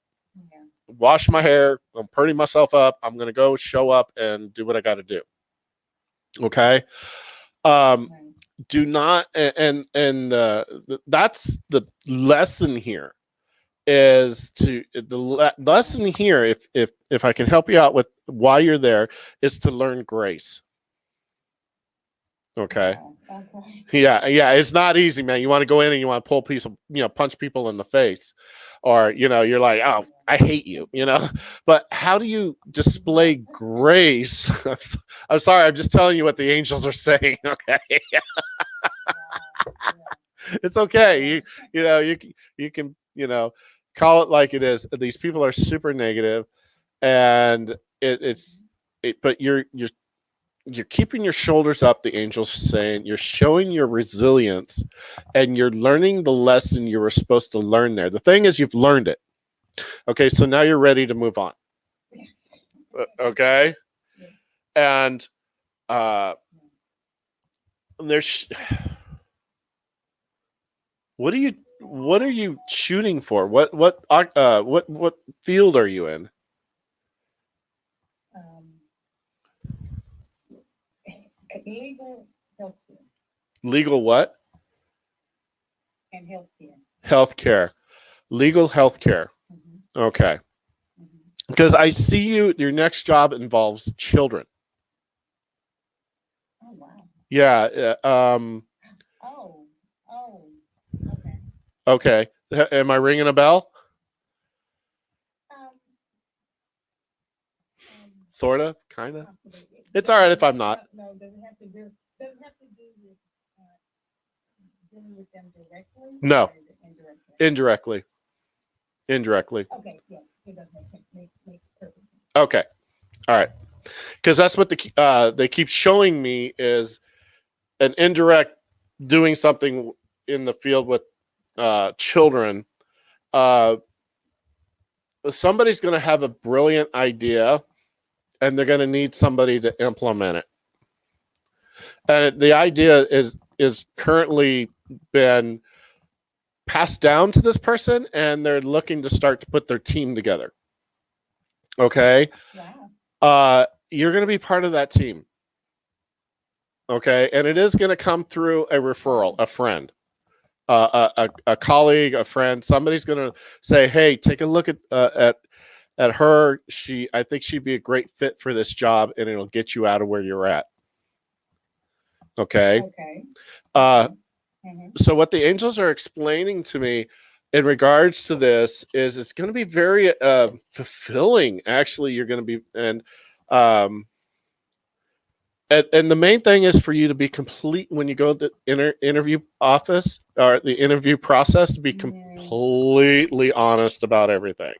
Speaker 2: wash my hair, I'm pretty myself up, I'm going to go show up and do what I got to do. Okay. Do not, and that's the lesson here, is the lesson here, if I can help you out with why you're there, is to learn grace. Okay. Yeah, it's not easy, man. You want to go in and you want to pull people, punch people in the face, or you're like, oh, I hate you, But how do you display grace? I'm sorry, I'm just telling you what the angels are saying. Okay. It's okay. You can call it like it is. These people are super negative, and but you're keeping your shoulders up, the angels saying. You're showing your resilience, and you're learning the lesson you were supposed to learn there. The thing is, you've learned it. Okay, so now you're ready to move on. Okay? And there's what are you shooting for? What field are you in?
Speaker 3: Legal healthcare.
Speaker 2: Legal what?
Speaker 3: And healthcare.
Speaker 2: Healthcare. Legal healthcare. Mm-hmm. Okay. Mm-hmm. Because I see your next job involves children.
Speaker 3: Oh wow.
Speaker 2: Yeah. Okay. Okay. Am I ringing a bell? Sort of, kind of. It's all right if I'm not.
Speaker 3: No, does it have to do with dealing with them directly?
Speaker 2: No. Indirectly.
Speaker 3: Okay, yeah, it does make perfect sense.
Speaker 2: Okay, all right. Because that's what they keep showing me is an indirect doing something in the field with children. Somebody's going to have a brilliant idea, and they're going to need somebody to implement it. And the idea is currently been passed down to this person, and they're looking to start to put their team together. Okay. Wow. You're going to be part of that team. Okay. And it is going to come through a referral, a friend, a colleague, a friend. Somebody's going to say, hey, take a look at her. I think she'd be a great fit for this job, and it'll get you out of where you're at. Okay. So what the angels are explaining to me in regards to this is it's going to be very fulfilling. Actually, you're going to be, and the main thing is for you to be complete when you go to the interview office or the interview process, to be completely honest about everything.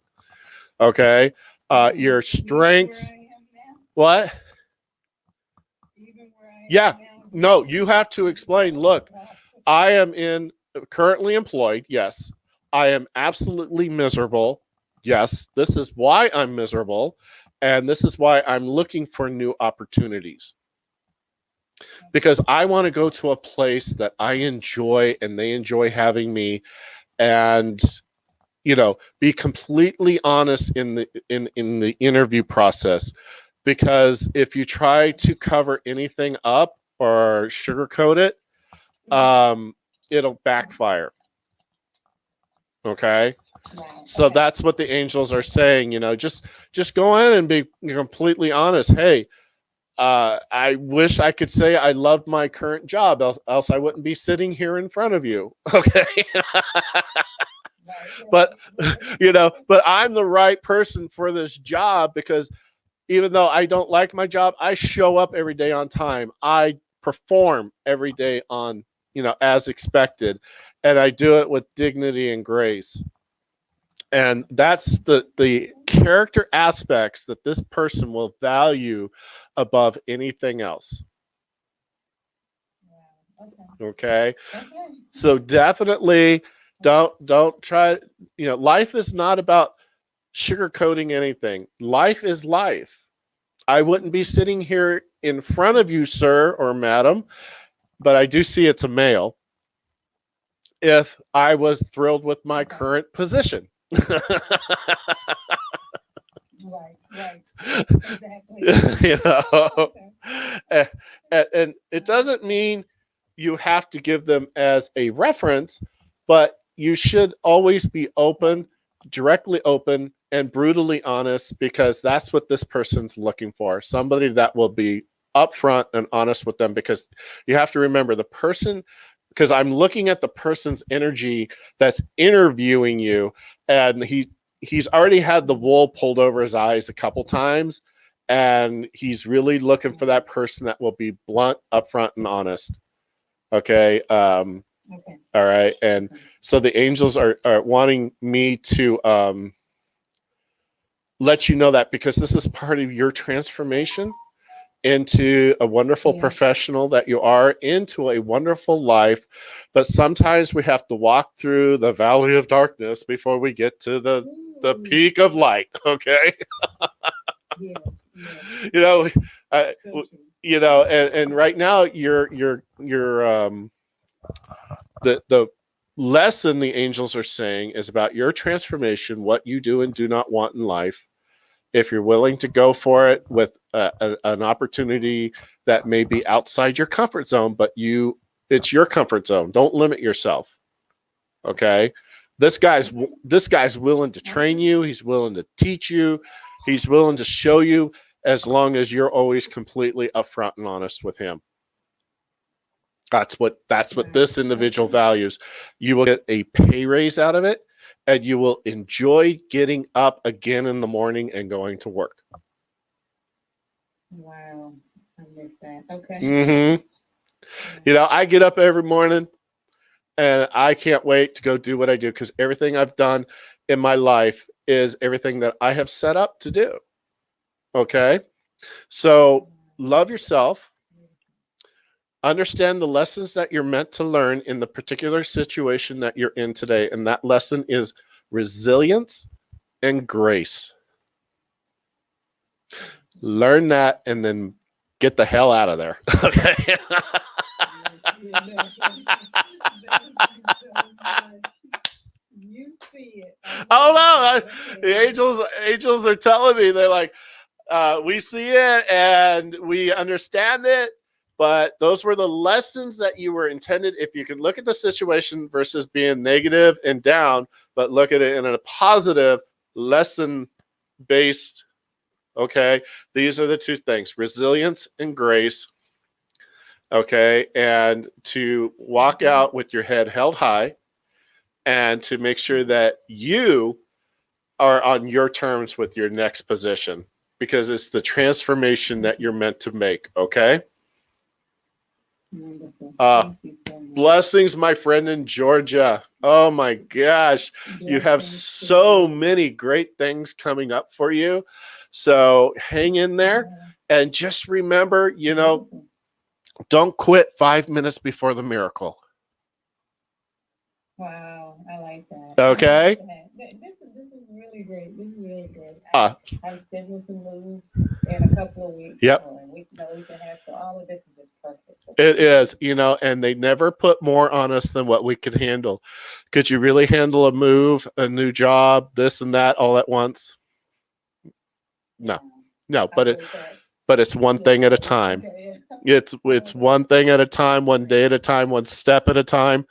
Speaker 2: Okay. Your strengths. What? Yeah. No, you have to explain. Look, I am currently employed. Yes. I am absolutely miserable. Yes. This is why I'm miserable. And this is why I'm looking for new opportunities. Because I want to go to a place that I enjoy and they enjoy having me, and be completely honest in the interview process. because if you try to cover anything up or sugarcoat it, it'll backfire. Okay. So that's what the angels are saying, just go in and be completely honest. Hey, I wish I could say I loved my current job, else I wouldn't be sitting here in front of you. Okay. But, but I'm the right person for this job, because even though I don't like my job, I show up every day on time. I perform every day on, as expected, and I do it with dignity and grace. And that's the character aspects that this person will value above anything else. Okay. So definitely don't try, life is not about sugarcoating anything. Life is life. I wouldn't be sitting here in front of you, sir or madam, but I do see it's a male, if I was thrilled with my current position.
Speaker 3: Right. Exactly.
Speaker 2: And it doesn't mean you have to give them as a reference, but you should always be open, directly open, and brutally honest, because that's what this person's looking for. Somebody that will be upfront and honest with them, because you have to remember the person, because I'm looking at the person's energy that's interviewing you, and he's already had the wool pulled over his eyes a couple times, and he's really looking for that person that will be blunt, upfront, and honest. Okay. All right. And so the angels are wanting me to let you know that, because this is part of your transformation into a wonderful professional that you are, into a wonderful life. But sometimes we have to walk through the valley of darkness before we get to the peak of light. Okay. And right now the lesson the angels are saying is about your transformation, what you do and do not want in life. If you're willing to go for it with an opportunity that may be outside your comfort zone, but it's your comfort zone. Don't limit yourself. Okay. This guy's willing to train you. He's willing to teach you. He's willing to show you, as long as you're always completely upfront and honest with him. That's what this individual values. You will get a pay raise out of it, and you will enjoy getting up again in the morning and going to work.
Speaker 3: Wow. I missed that. Okay.
Speaker 2: Mm-hmm. I get up every morning and I can't wait to go do what I do, because everything I've done in my life is everything that I have set up to do. Okay. So love yourself. Understand the lessons that you're meant to learn in the particular situation that you're in today. And that lesson is resilience and grace. Learn that and then get the hell out of there. Okay.
Speaker 3: You see it.
Speaker 2: Oh no, the angels are telling me, they're like, we see it and we understand it, but those were the lessons that you were intended. If you could look at the situation versus being negative and down, but look at it in a positive, lesson based. Okay, these are the two things: resilience and grace. Okay, and to walk out with your head held high, and to make sure that you are on your terms with your next position, because it's the transformation that you're meant to make. Okay. Blessings, my friend in Georgia. Oh my gosh. You have so many great things coming up for you. So hang in there and just remember, don't quit 5 minutes before the miracle.
Speaker 3: Wow, I like that.
Speaker 2: Okay.
Speaker 3: This is really great. This is really good. I'm scheduled to move in a couple of weeks.
Speaker 2: Yep.
Speaker 3: And we can have, so all of this is just perfect.
Speaker 2: It is, and they never put more on us than what we could handle. Could you really handle a move, a new job, this and that all at once? No. No,
Speaker 3: I
Speaker 2: but
Speaker 3: get that.
Speaker 2: it's one
Speaker 3: Yeah.
Speaker 2: thing at a time.
Speaker 3: Okay.
Speaker 2: It's one thing at a time, one day at a time, one step at a time,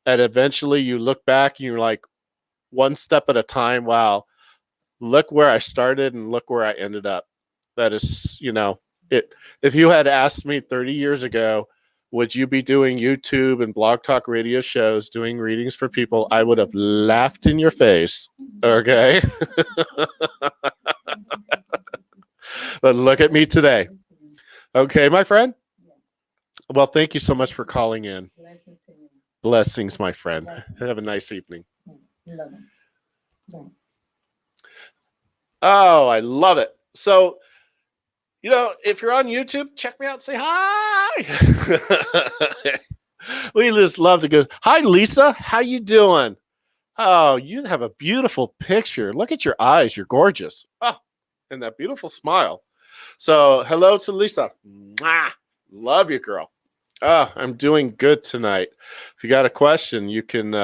Speaker 2: and eventually you look back and you're like, one step at a time. Wow, look where I started and look where I ended up. That is, it. If you had asked me 30 years ago, would you be doing YouTube and blog talk radio shows, doing readings for people, I would have laughed in your face. Okay. But look at me today. Okay, my friend. Well, thank you so much for calling in.
Speaker 3: Blessings to you.
Speaker 2: Blessings, my friend.
Speaker 3: Blessings.
Speaker 2: Have a nice evening.
Speaker 3: Love it. Yeah.
Speaker 2: Oh, I love it. So, if you're on YouTube, check me out and say hi. We just love to go. Hi, Lisa. How you doing? Oh, you have a beautiful picture. Look at your eyes. You're gorgeous. Oh, and that beautiful smile. So, hello to Lisa. Mwah. Love you, girl. Oh, I'm doing good tonight. If you got a question, you can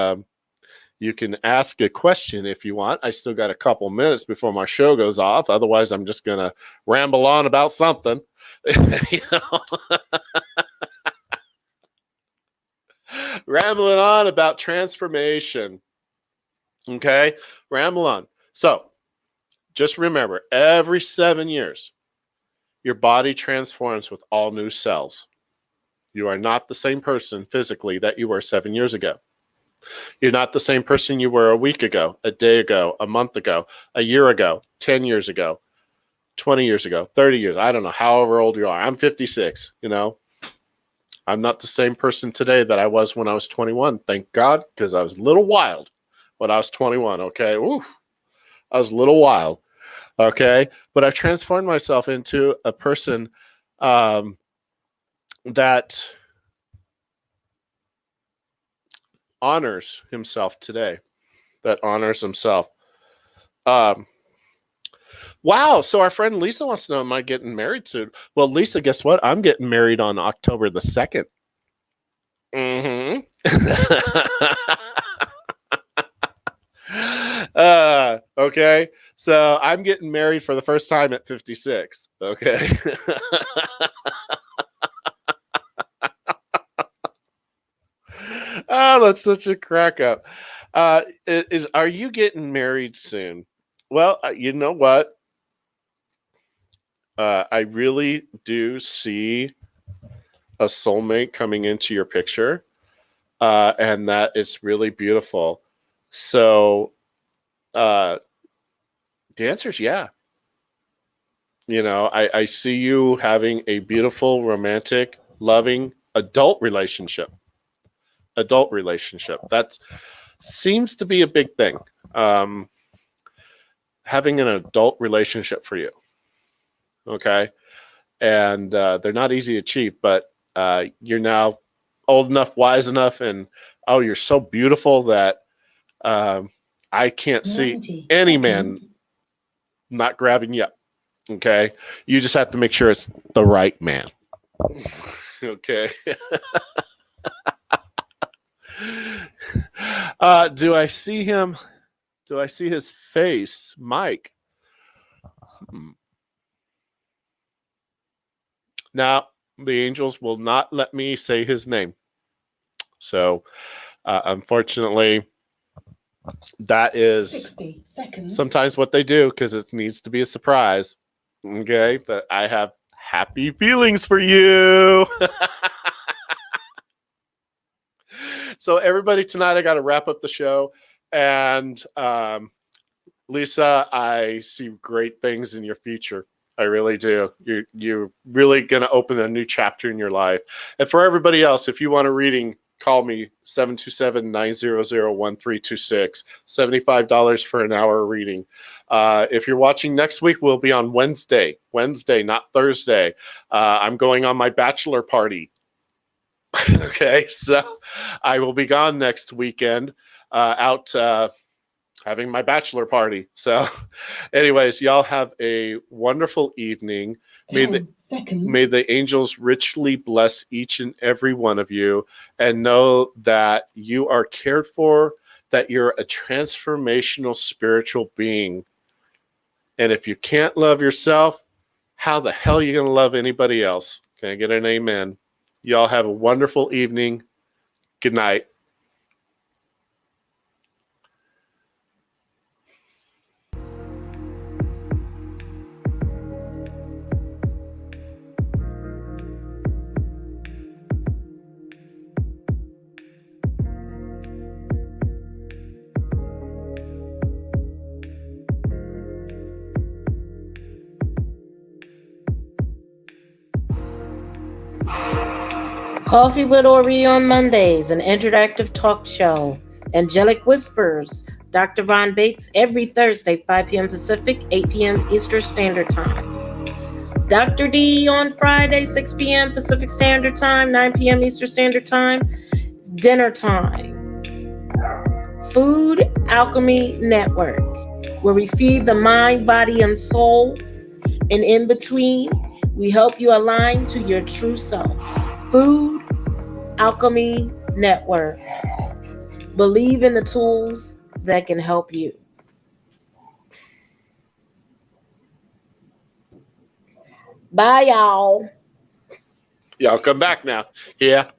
Speaker 2: ask a question if you want. I still got a couple minutes before my show goes off. Otherwise, I'm just gonna ramble on about something. Rambling on about transformation. Okay, ramble on. So, just remember, every 7 years, your body transforms with all new cells. You are not the same person physically that you were 7 years ago. You're not the same person you were a week ago, a day ago, a month ago, a year ago, 10 years ago, 20 years ago, 30 years. I don't know, however old you are. I'm 56, I'm not the same person today that I was when I was 21. Thank God, because I was a little wild when I was 21, okay? Ooh, I was a little wild, okay? But I've transformed myself into a person that honors himself today, that honors himself. Wow. So our friend Lisa wants to know, am I getting married soon? Well, Lisa, guess what? I'm getting married on October the 2nd. Mm-hmm. Okay. So I'm getting married for the first time at 56. Okay. Oh, that's such a crack up. Are you getting married soon? Well, you know what? I really do see a soulmate coming into your picture, and that it's really beautiful. So, the answer is yeah. I see you having a beautiful, romantic, loving adult relationship. Adult relationship. That seems to be a big thing. Having an adult relationship for you. Okay. And they're not easy to achieve, but you're now old enough, wise enough, and you're so beautiful that I can't see any man not grabbing you. Okay. You just have to make sure it's the right man. Okay. Do I see him? Do I see his face? Mike. Now, the angels will not let me say his name. So, unfortunately, that is sometimes what they do because it needs to be a surprise. Okay, but I have happy feelings for you. So, everybody, tonight I got to wrap up the show. And Lisa, I see great things in your future. I really do. You're really going to open a new chapter in your life. And for everybody else, if you want a reading, call me 727-900-1326. $75 for an hour reading. If you're watching next week, we'll be on Wednesday, not Thursday. I'm going on my bachelor party. Okay, so I will be gone next weekend out having my bachelor party. So anyways, y'all have a wonderful evening. May the angels richly bless each and every one of you, and know that you are cared for, that you're a transformational spiritual being. And if you can't love yourself, how the hell are you going to love anybody else? Can I get an amen? Y'all have a wonderful evening. Good night.
Speaker 1: Coffee with Ori on Mondays, an interactive talk show. Angelic Whispers, Dr. Ron Bates, every Thursday, 5 p.m. Pacific, 8 p.m. Eastern Standard Time. Dr. D on Friday, 6 p.m. Pacific Standard Time, 9 p.m. Eastern Standard Time. Dinner time. Food Alchemy Network, where we feed the mind, body, and soul. And in between, we help you align to your true self. Food Alchemy Network. Believe in the tools that can help you. Bye, y'all.
Speaker 2: Y'all come back now. Yeah.